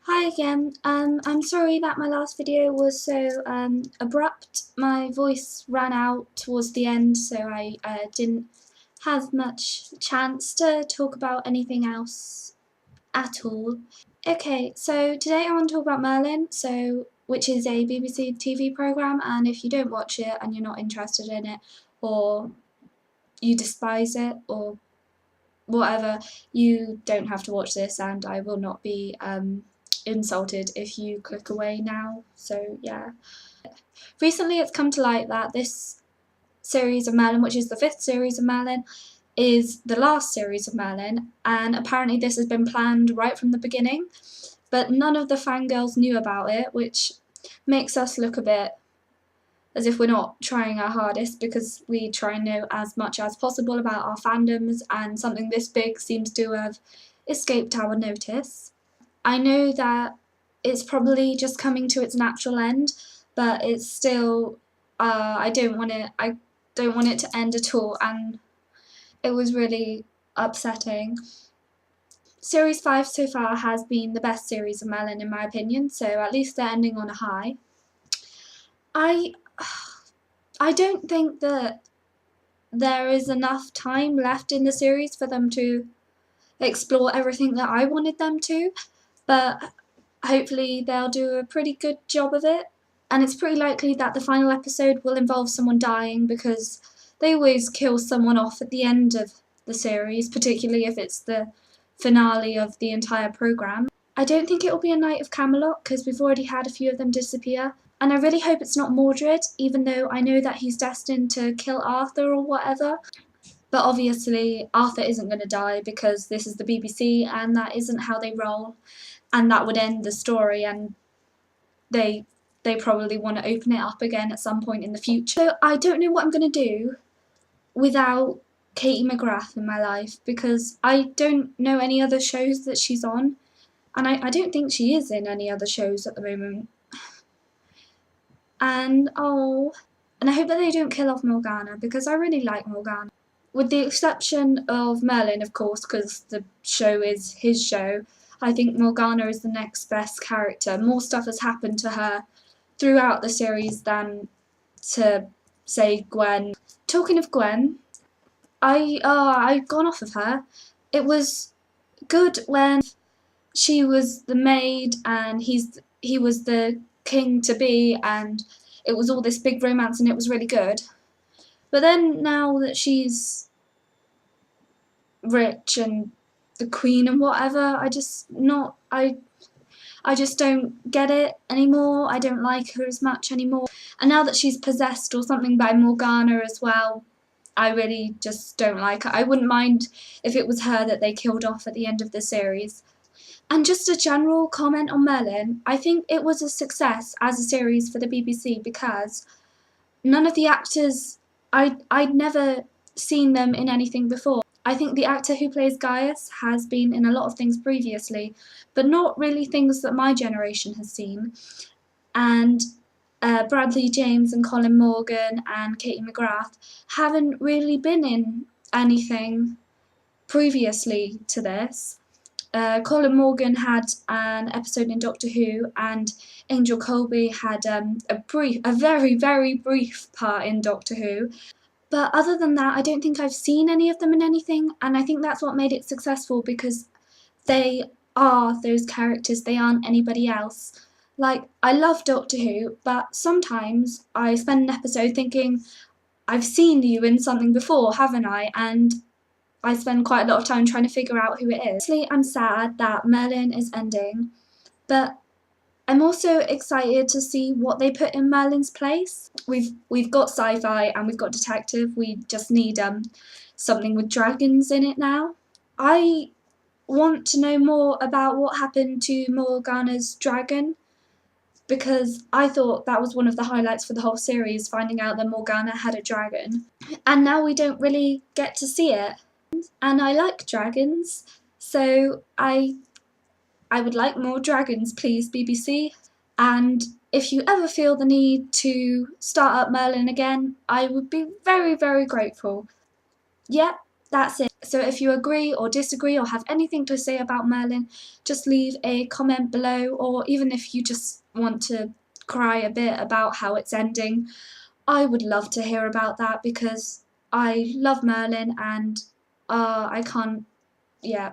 Hi again. I'm sorry that my last video was so abrupt. My voice ran out towards the end, so I didn't have much chance to talk about anything else at all. Okay, so today I want to talk about Merlin, which is a BBC TV programme, and if you don't watch it and you're not interested in it, or you despise it, or whatever, you don't have to watch this, and I will not be insulted if you click away now. So yeah. Recently it's come to light that this series of Merlin, which is the 5th series of Merlin, is the last series of Merlin, and apparently this has been planned right from the beginning, but none of the fangirls knew about it, which makes us look a bit as if we're not trying our hardest, because we try and know as much as possible about our fandoms, and something this big seems to have escaped our notice. I know that it's probably just coming to its natural end, but it's still I don't want it to end at all, and it was really upsetting. Series 5 so far has been the best series of Merlin in my opinion, so at least they're ending on a high. I don't think that there is enough time left in the series for them to explore everything that I wanted them to, but hopefully they'll do a pretty good job of it. And it's pretty likely that the final episode will involve someone dying, because they always kill someone off at the end of the series, particularly if it's the finale of the entire programme. I don't think it will be a Knight of Camelot, because we've already had a few of them disappear. And I really hope it's not Mordred, even though I know that he's destined to kill Arthur or whatever. But obviously Arthur isn't going to die, because this is the BBC and that isn't how they roll. And that would end the story, and they probably want to open it up again at some point in the future. So I don't know what I'm going to do without Katie McGrath in my life, because I don't know any other shows that she's on, and I don't think she is in any other shows at the moment. And I hope that they don't kill off Morgana, because I really like Morgana. With the exception of Merlin, of course, because the show is his show, I think Morgana is the next best character. More stuff has happened to her throughout the series than to, say, Gwen. Talking of Gwen, I've gone off of her. It was good when she was the maid and he was the king to be, and it was all this big romance and it was really good. But then now that she's rich and the queen and whatever, I just don't get it anymore. I don't like her as much anymore. And now that she's possessed or something by Morgana as well, I really just don't like her. I wouldn't mind if it was her that they killed off at the end of the series. And just a general comment on Merlin, I think it was a success as a series for the BBC, because none of the actors, I'd never seen them in anything before. I think the actor who plays Gaius has been in a lot of things previously, but not really things that my generation has seen. And Bradley James and Colin Morgan and Katie McGrath haven't really been in anything previously to this. Colin Morgan had an episode in Doctor Who, and Angel Colby had a very, very brief part in Doctor Who. But other than that, I don't think I've seen any of them in anything, and I think that's what made it successful, because they are those characters, they aren't anybody else. Like, I love Doctor Who, but sometimes I spend an episode thinking, I've seen you in something before, haven't I? And I spend quite a lot of time trying to figure out who it is. Obviously, I'm sad that Merlin is ending, but I'm also excited to see what they put in Merlin's place. We've got sci-fi and we've got detective. We just need something with dragons in it now. I want to know more about what happened to Morgana's dragon, because I thought that was one of the highlights for the whole series, finding out that Morgana had a dragon. And now we don't really get to see it. And I like dragons, so I would like more dragons, please, BBC. And if you ever feel the need to start up Merlin again, I would be very, very grateful. Yeah, that's it. So if you agree or disagree or have anything to say about Merlin, just leave a comment below, or even if you just want to cry a bit about how it's ending, I would love to hear about that because I love Merlin and I can't, yeah,